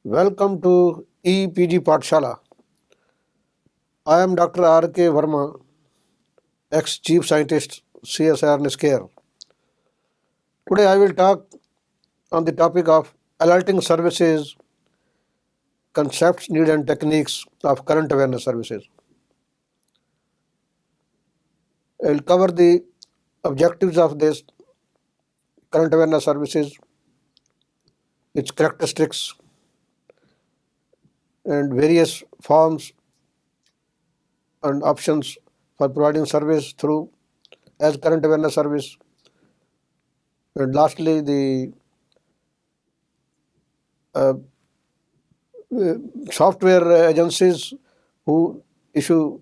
Welcome to EPG Pathshala. I am Dr. R.K. Verma, ex-Chief Scientist, CSR NISCARE. Today I will talk on the topic of alerting services, concepts, needs and techniques of current awareness services. I will cover the objectives of this current awareness services, its characteristics and various forms and options for providing service through as current awareness service. And lastly, the software agencies who issue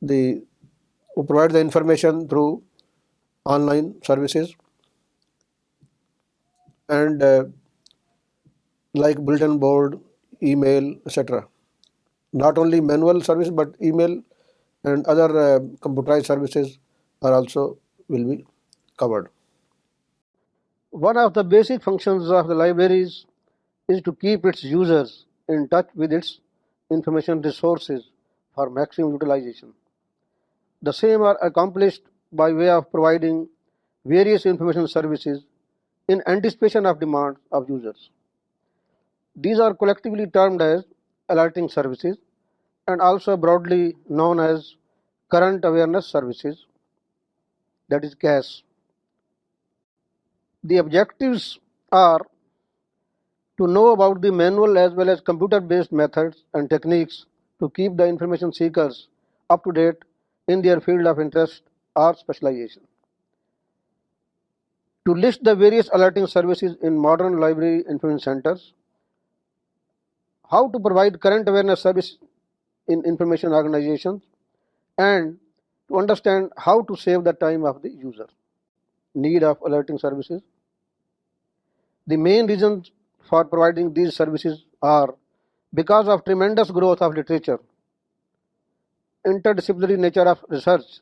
who provide the information through online services and like bulletin board, email, etc. Not only manual service but email and other computerized services are also will be covered. One of the basic functions of the libraries is to keep its users in touch with its information resources for maximum utilization. The same are accomplished by way of providing various information services in anticipation of demand of users. These are collectively termed as alerting services and also broadly known as current awareness services, that is CAS. The objectives are to know about the manual as well as computer-based methods and techniques to keep the information seekers up to date in their field of interest or specialization. To list the various alerting services in modern library information centers, how to provide current awareness service in information organizations, and to understand how to save the time of the user. Need of alerting services. The main reasons for providing these services are because of tremendous growth of literature, interdisciplinary nature of research,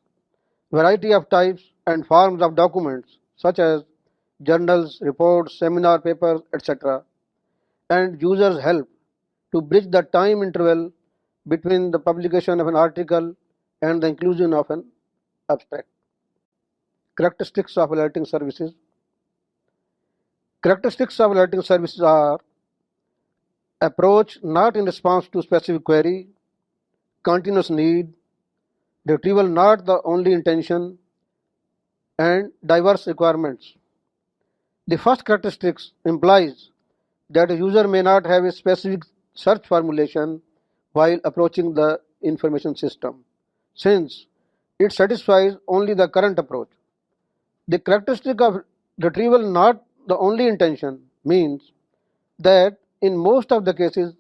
variety of types and forms of documents such as journals, reports, seminar papers, etc., and users' help to bridge the time interval between the publication of an article and the inclusion of an abstract. Characteristics of alerting services. Characteristics of alerting services are approach not in response to specific query, continuous need, retrieval not the only intention, and diverse requirements. The first characteristics implies that a user may not have a specific search formulation while approaching the information system, since it satisfies only the current approach. The characteristic of retrieval not the only intention means that in most of the cases,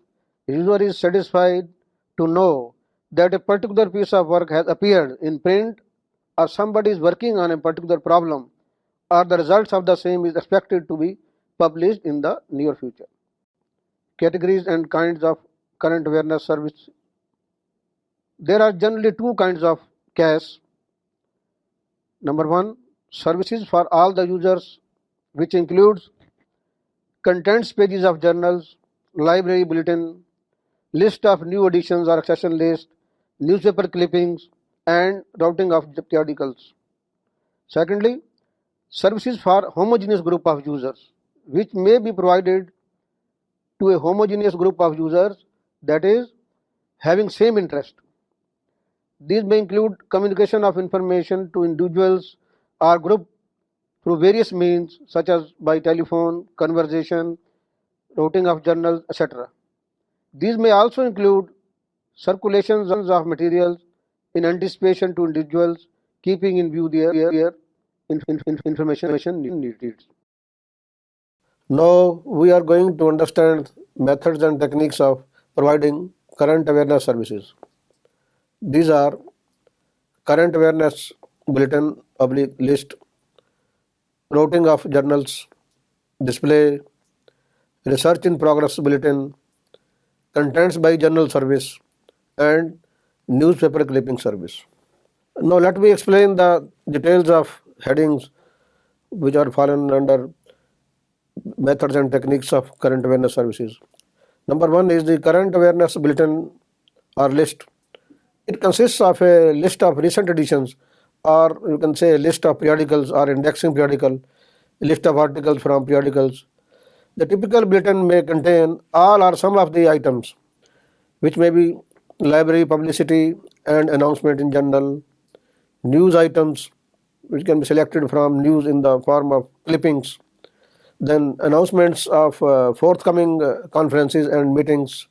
user is satisfied to know that a particular piece of work has appeared in print or somebody is working on a particular problem or the results of the same is expected to be published in the near future. Categories and kinds of current awareness service. There are generally two kinds of CAS. Number one, services for all the users, which includes contents pages of journals, library bulletin, list of new editions or accession list, newspaper clippings, and routing of periodicals. Secondly, services for homogeneous group of users, which may be provided to a homogeneous group of users, that is, having same interest. These may include communication of information to individuals or group through various means such as by telephone, conversation, routing of journals, etc. These may also include circulations of materials in anticipation to individuals, keeping in view their information needs. Now we are going to understand methods and techniques of providing current awareness services. These are current awareness bulletin, public list, routing of journals, display, research in progress bulletin, contents by journal service, and newspaper clipping service. Now let me explain the details of headings which are fallen under methods and techniques of current awareness services. Number one is the current awareness bulletin or list. It consists of a list of recent editions, or you can say a list of periodicals or indexing periodical, a list of articles from periodicals. The typical bulletin may contain all or some of the items, which may be library publicity and announcement in journal, news items, which can be selected from news in the form of clippings, then announcements of forthcoming conferences and meetings,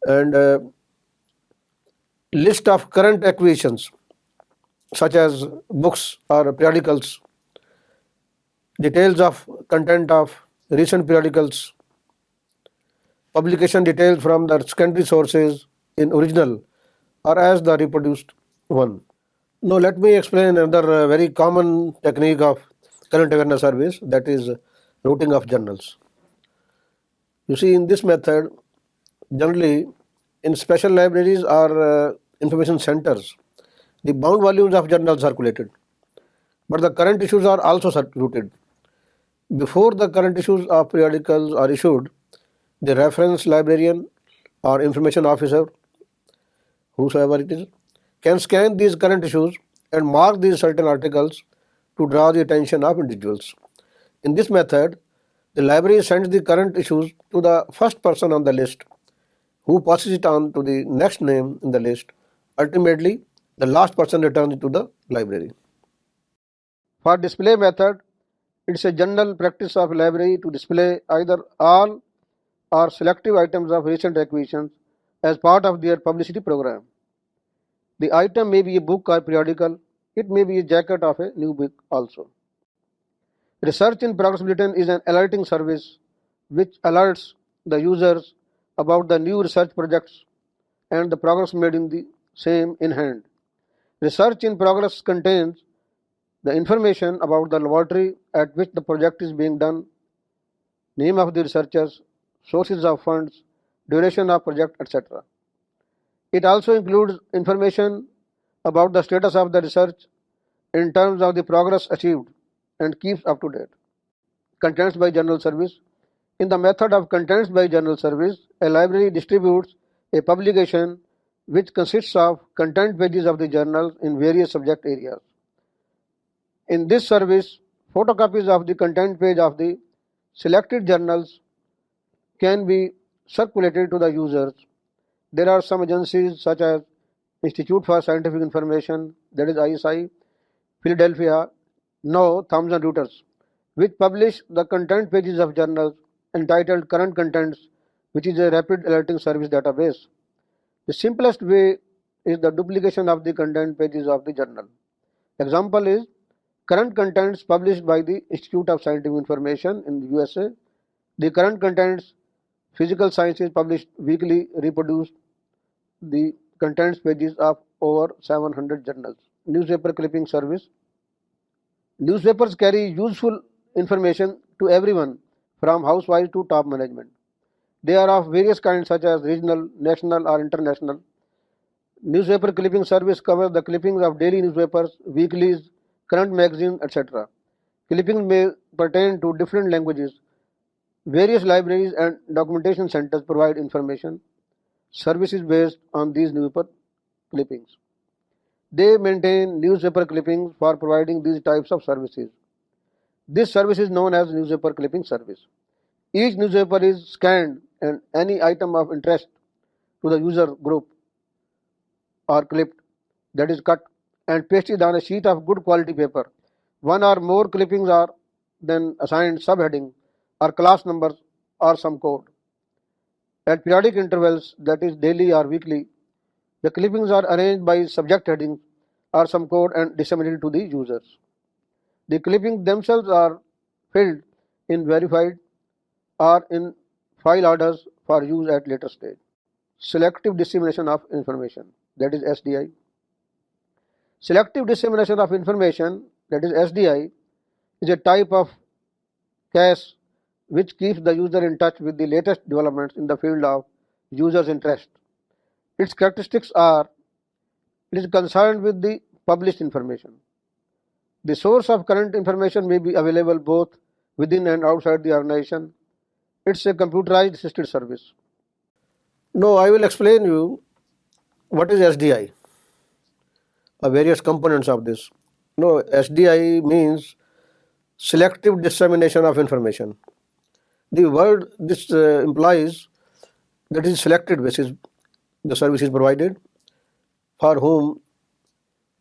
and list of current acquisitions such as books or periodicals, details of content of recent periodicals, publication details from the secondary sources in original or as the reproduced one. Now let me explain another very common technique of current awareness service, that is routing of journals. You see, in this method, generally in special libraries or information centers, the bound volumes of journals circulated, but the current issues are also routed. Before the current issues of periodicals are issued, the reference librarian or information officer, whosoever it is, can scan these current issues and mark these certain articles to draw the attention of individuals. In this method, the library sends the current issues to the first person on the list, who passes it on to the next name in the list. Ultimately, the last person returns it to the library. For display method, it's a general practice of library to display either all or selective items of recent acquisitions as part of their publicity program. The item may be a book or periodical. It may be a jacket of a new book also. Research in Progress Bulletin is an alerting service which alerts the users about the new research projects and the progress made in the same in hand. Research in progress contains the information about the laboratory at which the project is being done, name of the researchers, sources of funds, duration of project, etc. It also includes information about the status of the research in terms of the progress achieved and keeps up to date. Contents by journal service. In the method of contents by journal service, a library distributes a publication which consists of content pages of the journals in various subject areas. In this service, photocopies of the content page of the selected journals can be circulated to the users. There are some agencies such as Institute for Scientific Information, that is ISI, Philadelphia, now Thomson Reuters, which publish the content pages of journals entitled Current Contents, which is a rapid alerting service database. The simplest way is the duplication of the content pages of the journal. Example is Current Contents published by the Institute of Scientific Information in the USA. The Current Contents Physical Sciences published weekly reproduced the contents pages of over 700 journals. Newspaper clipping service. Newspapers carry useful information to everyone from housewives to top management. They are of various kinds such as regional, national or international. Newspaper clipping service covers the clippings of daily newspapers, weeklies, current magazines, etc. Clippings may pertain to different languages. Various libraries and documentation centers provide information services based on these newspaper clippings. They maintain newspaper clippings for providing these types of services. This service is known as newspaper clipping service. Each newspaper is scanned and any item of interest to the user group or clipped, that is cut and pasted on a sheet of good quality paper. One or more clippings are then assigned subheading or class numbers or some code. At periodic intervals, that is daily or weekly, the clippings are arranged by subject headings or some code and disseminated to the users. The clippings themselves are filled in verified or in file orders for use at later stage. Selective dissemination of information, that is SDI. Selective dissemination of information, that is SDI, is a type of CAS which keeps the user in touch with the latest developments in the field of user's interest. Its characteristics are: it is concerned with the published information. The source of current information may be available both within and outside the organization. It's a computerized assisted service. Now I will explain you what is SDI, various components of this. No, SDI means selective dissemination of information. The word this implies that is selected basis the service is provided. For whom,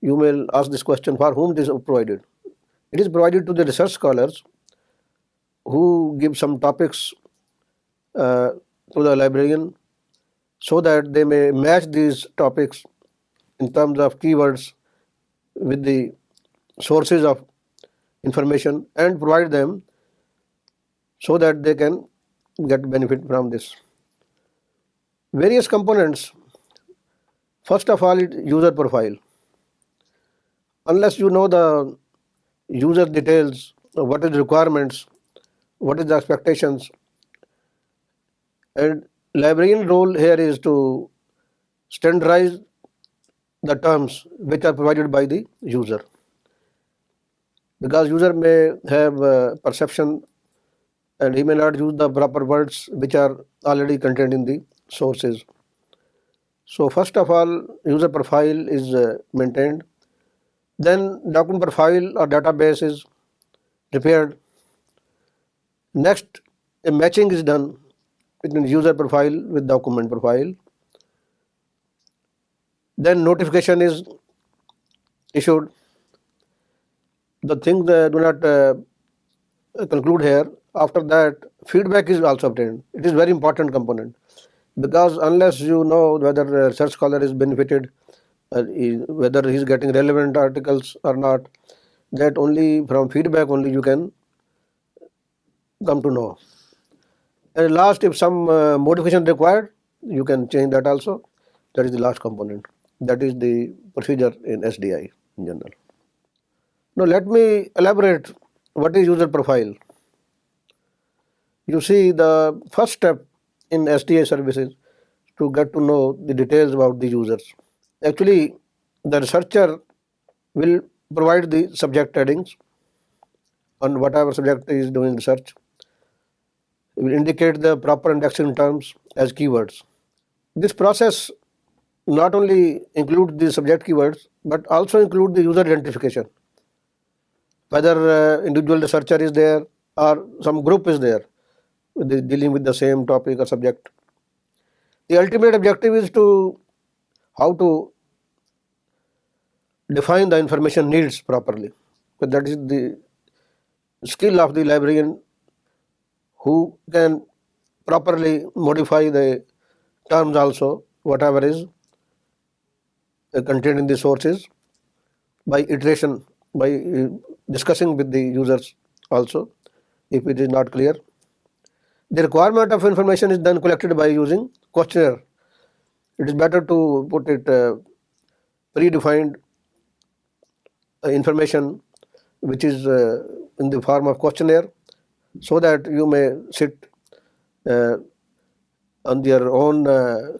you may ask this question, for whom this is provided? It is provided to the research scholars who give some topics to the librarian so that they may match these topics in terms of keywords with the sources of information and provide them so that they can get benefit from this. Various components. First of all, it user profile. Unless you know the user details, what is requirements, what is the expectations, and librarian role here is to standardize the terms which are provided by the user, because user may have perception and he may not use the proper words which are already contained in the sources. So first of all, user profile is maintained. Then document profile or database is prepared. Next, a matching is done between user profile with document profile. Then notification is issued. The things do not conclude here. After that, feedback is also obtained. It is very important component, because unless you know whether a research scholar is benefited, whether he is getting relevant articles or not, that only from feedback only you can come to know. And last, if some modification required, you can change that also. That is the last component. That is the procedure in SDI in general. Now let me elaborate what is user profile. You see, the first step in SDI services to get to know the details about the users. Actually, the researcher will provide the subject headings on whatever subject is doing research. It will indicate the proper indexing terms as keywords. This process not only includes the subject keywords but also includes the user identification, whether individual researcher is there or some group is there dealing with the same topic or subject. The ultimate objective is to how to define the information needs properly. But that is the skill of the librarian, who can properly modify the terms also, whatever is contained in the sources, by iteration, by discussing with the users also if it is not clear. The requirement of information is then collected by using questionnaire. It is better to put it predefined information which is in the form of questionnaire, so that you may sit on your own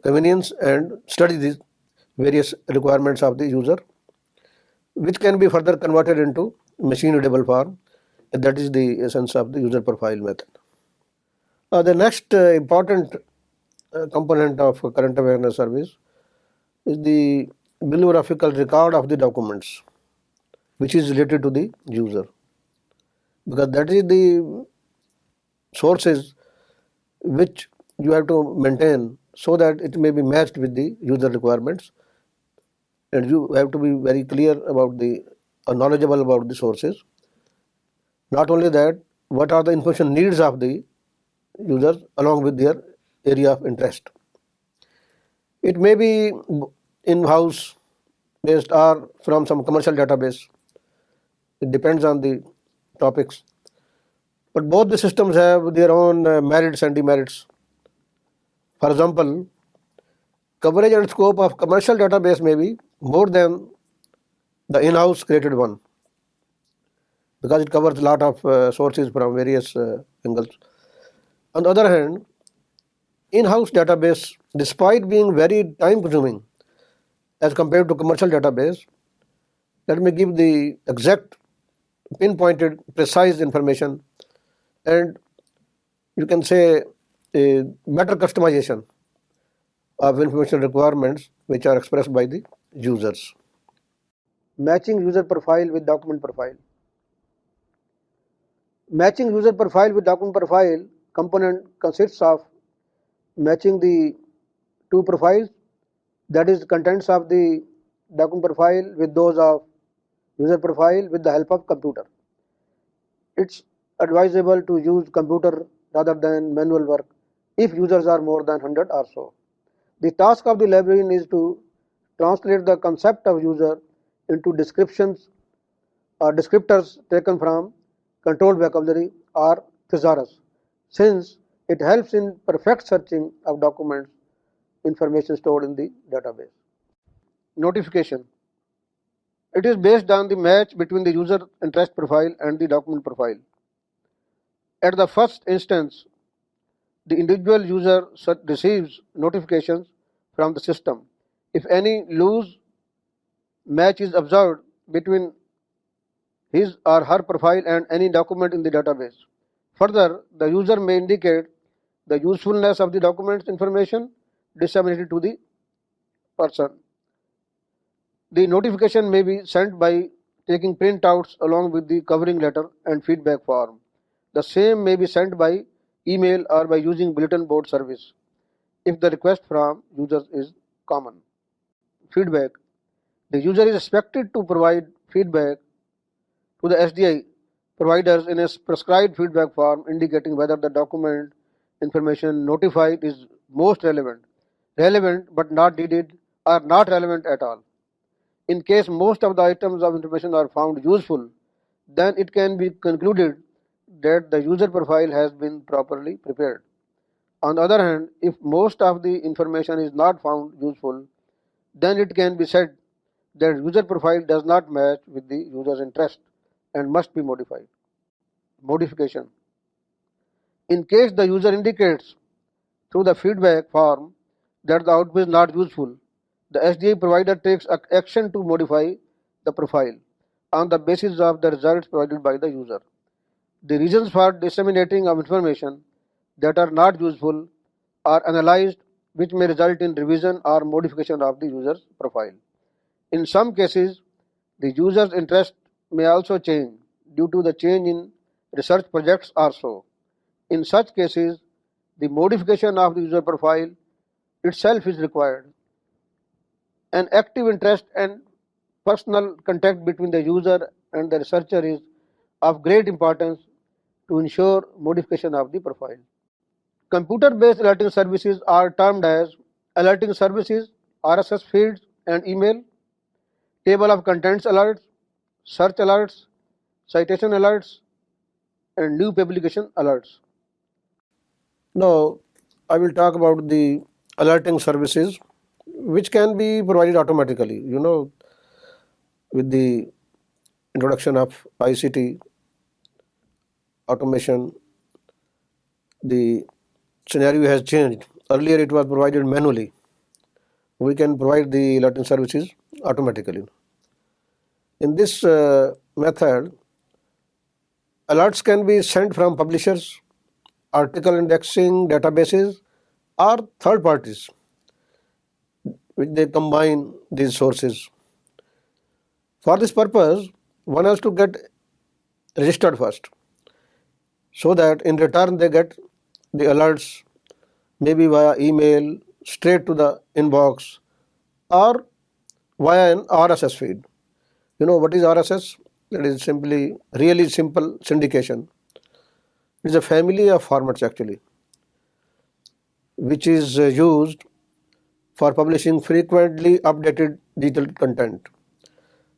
convenience and study these various requirements of the user, which can be further converted into machine readable form. And that is the essence of the user profile method. The next important component of current awareness service is the bibliographical record of the documents which is related to the user, because that is the sources which you have to maintain so that it may be matched with the user requirements, and you have to be very clear about the knowledgeable about the sources. Not only that, what are the information needs of the users along with their area of interest. It may be in-house based or from some commercial database. It depends on the topics. But both the systems have their own merits and demerits. For example, coverage and scope of commercial database may be more than the in-house created one, because it covers a lot of sources from various angles. On the other hand, in-house database, despite being very time consuming as compared to commercial database, let me give the exact pinpointed precise information, and you can say, a better customization of information requirements which are expressed by the users. Matching user profile with document profile. Matching user profile with document profile component consists of matching the two profiles, that is, contents of the document profile with those of user profile with the help of computer. It's advisable to use computer rather than manual work if users are more than 100 or so. The task of the librarian is to translate the concept of user into descriptions or descriptors taken from controlled vocabulary or thesaurus, since it helps in perfect searching of documents information stored in the database. Notification. It is based on the match between the user interest profile and the document profile. At the first instance, the individual user receives notifications from the system if any loose match is observed between his or her profile and any document in the database. Further, the user may indicate the usefulness of the document's information disseminated to the person. The notification may be sent by taking printouts along with the covering letter and feedback form. The same may be sent by email or by using bulletin board service if the request from users is common. Feedback. The user is expected to provide feedback to the SDI providers in a prescribed feedback form indicating whether the document information notified is most relevant but not needed, or not relevant at all. In case most of the items of information are found useful, then it can be concluded that the user profile has been properly prepared. On the other hand, if most of the information is not found useful, then it can be said that user profile does not match with the user's interest and must be modified. Modification. In case the user indicates through the feedback form that the output is not useful, the SDA provider takes action to modify the profile on the basis of the results provided by the user. The reasons for disseminating of information that are not useful are analyzed, which may result in revision or modification of the user's profile. In some cases, the user's interest may also change due to the change in research projects or so. In such cases, the modification of the user profile itself is required. An active interest and personal contact between the user and the researcher is of great importance to ensure modification of the profile. Computer-based alerting services are termed as alerting services, RSS feeds and email, table of contents alerts, search alerts, citation alerts, and new publication alerts. Now, I will talk about the alerting services which can be provided automatically. With the introduction of ICT automation, the scenario has changed. Earlier it was provided manually. We can provide the alerting services automatically. In this method, alerts can be sent from publishers, article indexing databases, or third parties, which they combine these sources. For this purpose, one has to get registered first, so that in return they get the alerts maybe via email, straight to the inbox, or via an RSS feed. You know what is RSS? That is simply really simple syndication. It is a family of formats actually, which is used for publishing frequently updated digital content,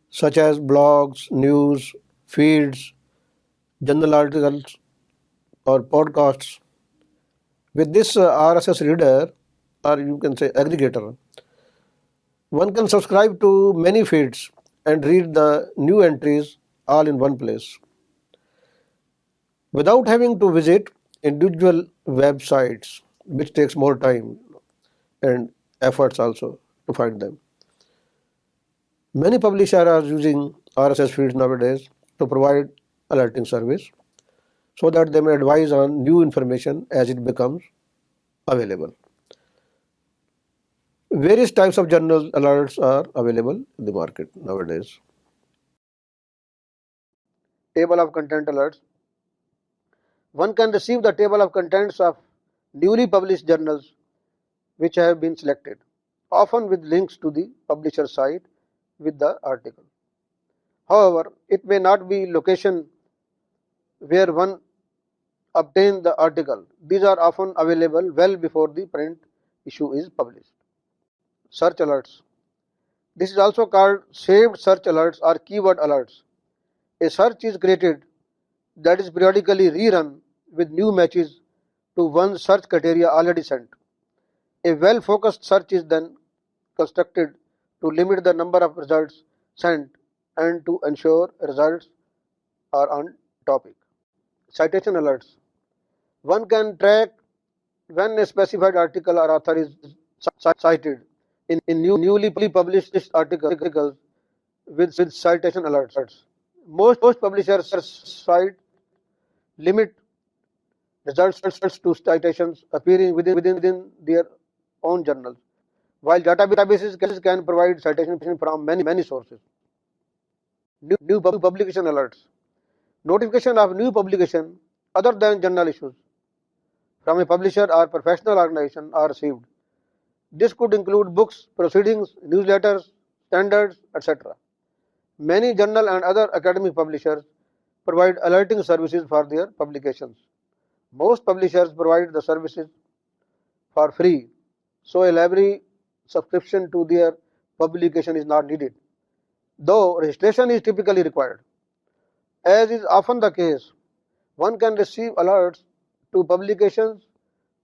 such as blogs, news, feeds, journal articles, or podcasts. With this RSS reader, or you can say aggregator, one can subscribe to many feeds and read the new entries all in one place without having to visit individual websites, which takes more time and efforts also to find them. Many publishers are using RSS feeds nowadays to provide alerting service. so that they may advise on new information as it becomes available. Various types of journal alerts are available in the market nowadays. Table of content alerts. One can receive the table of contents of newly published journals which have been selected, often with links to the publisher site with the article. However, it may not be location where one obtained the article. These are often available well before the print issue is published. Search alerts. This is also called saved search alerts or keyword alerts. A search is created that is periodically rerun with new matches to one search criteria already sent. A well-focused search is then constructed to limit the number of results sent and to ensure results are on topic. Citation alerts. One can track when a specified article or author is cited in newly published articles with citation alerts. Most publishers cite limit results to citations appearing within their own journals, while databases can provide citations from many sources. New publication alerts. Notification of new publication other than journal issues from a publisher or professional organization are received. This could include books, proceedings, newsletters, standards, etc. Many journal and other academic publishers provide alerting services for their publications. Most publishers provide the services for free, so a library subscription to their publication is not needed, though registration is typically required. As is often the case, one can receive alerts to publications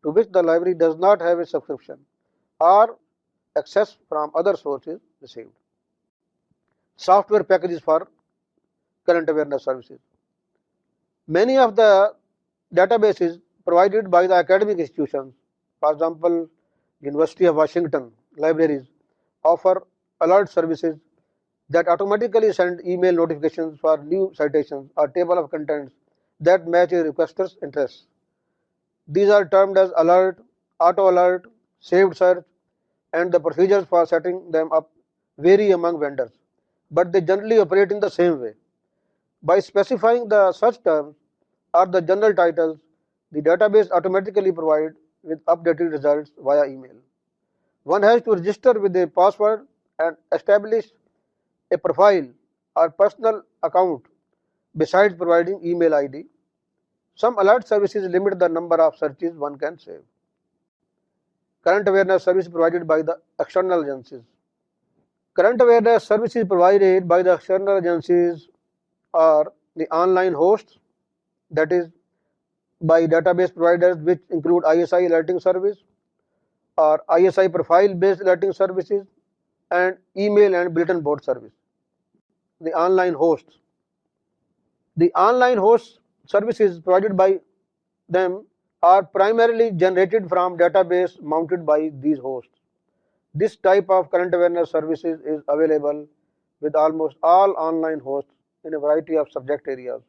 to which the library does not have a subscription or access from other sources received. Software packages for current awareness services. Many of the databases provided by the academic institutions, for example, University of Washington libraries, offer alert services that automatically send email notifications for new citations or table of contents that match a requester's interests. These are termed as alert, auto alert, saved search, and the procedures for setting them up vary among vendors, but they generally operate in the same way. By specifying the search terms or the journal titles, the database automatically provides with updated results via email. One has to register with a password and establish a profile or personal account besides providing email ID. Some alert services limit the number of searches one can save. Current awareness service provided by the external agencies. Current awareness services provided by the external agencies are the online hosts, that is, by database providers which include ISI alerting service or ISI profile based alerting services and email and bulletin board service. The online hosts. The online host services provided by them are primarily generated from database mounted by these hosts. This type of current awareness services is available with almost all online hosts in a variety of subject areas.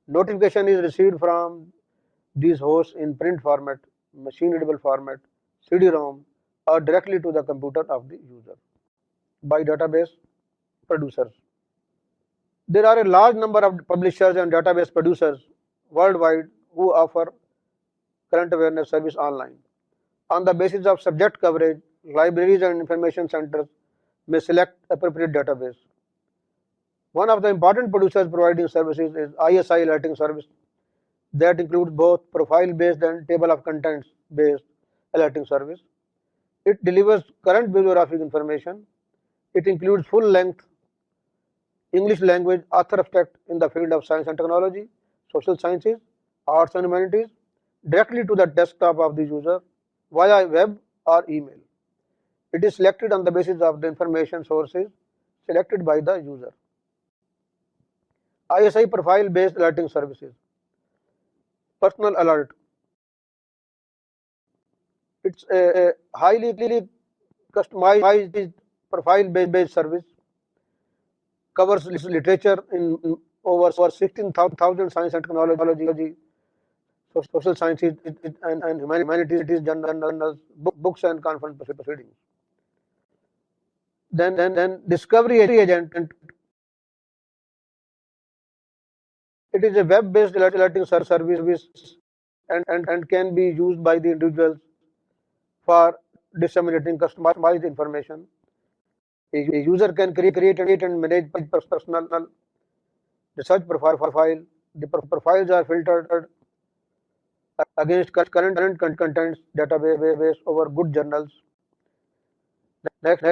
Notification is received from these hosts in print format, machine readable format, CD-ROM, or directly to the computer of the user by database producers. There are a large number of publishers and database producers worldwide who offer current awareness service online. On the basis of subject coverage, libraries and information centers may select appropriate database. One of the important producers providing services is ISI alerting service that includes both profile-based and table of contents-based alerting service. It delivers current bibliographic information. It includes full-length English language author abstract in the field of science and technology, social sciences, arts and humanities, directly to the desktop of the user via web or email. It is selected on the basis of the information sources selected by the user. ISI profile-based alerting services. Personal alert. It's a highly customized profile-based service, covers literature in over 16,000 science and technology social sciences and humanities journals, books and conference proceedings. Then discovery agent. It is a web-based alerting service and can be used by the individuals for disseminating customized information. A user can create and manage personal research profile. The profiles are filtered against current contents database over good journals. Next,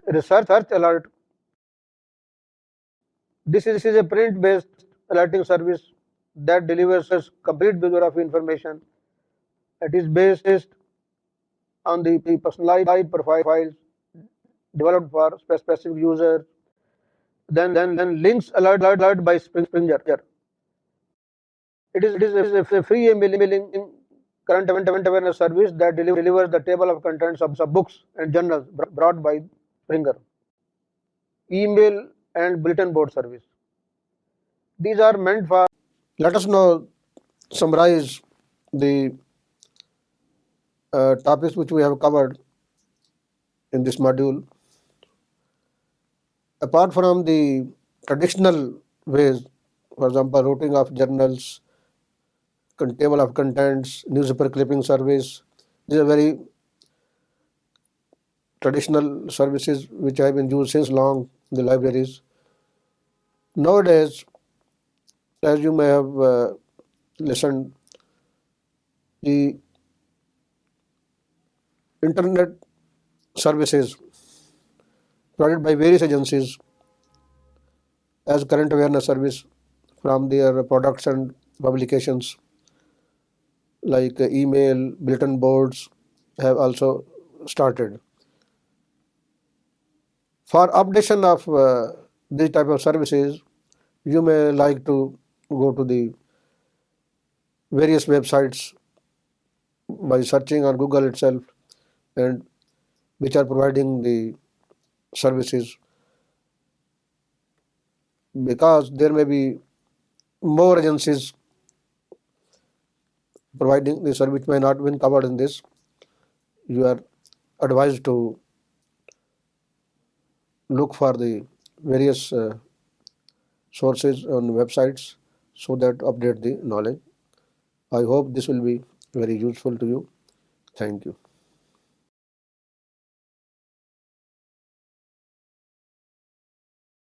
research alert. This is a print-based alerting service that delivers a complete picture of information. It is based on the personalized profiles developed for specific users. Then links alert by Springer. It is a free emailing current event awareness service that delivers the table of contents of books and journals brought by Springer. Email and bulletin board service. These are meant for. Let us now summarize the topics which we have covered in this module. Apart from the traditional ways, for example, routing of journals, table of contents, newspaper clipping service, these are very traditional services which have been used since long in the libraries. Nowadays, as you may have listened, the internet services provided by various agencies as current awareness service from their products and publications like email, bulletin boards have also started. For updation of these type of services, you may like to go to the various websites by searching on Google itself and which are providing the services, because there may be more agencies providing the service may not been covered in this. You are advised to look for the various sources on websites so that update the knowledge. I hope this will be very useful to you. Thank you.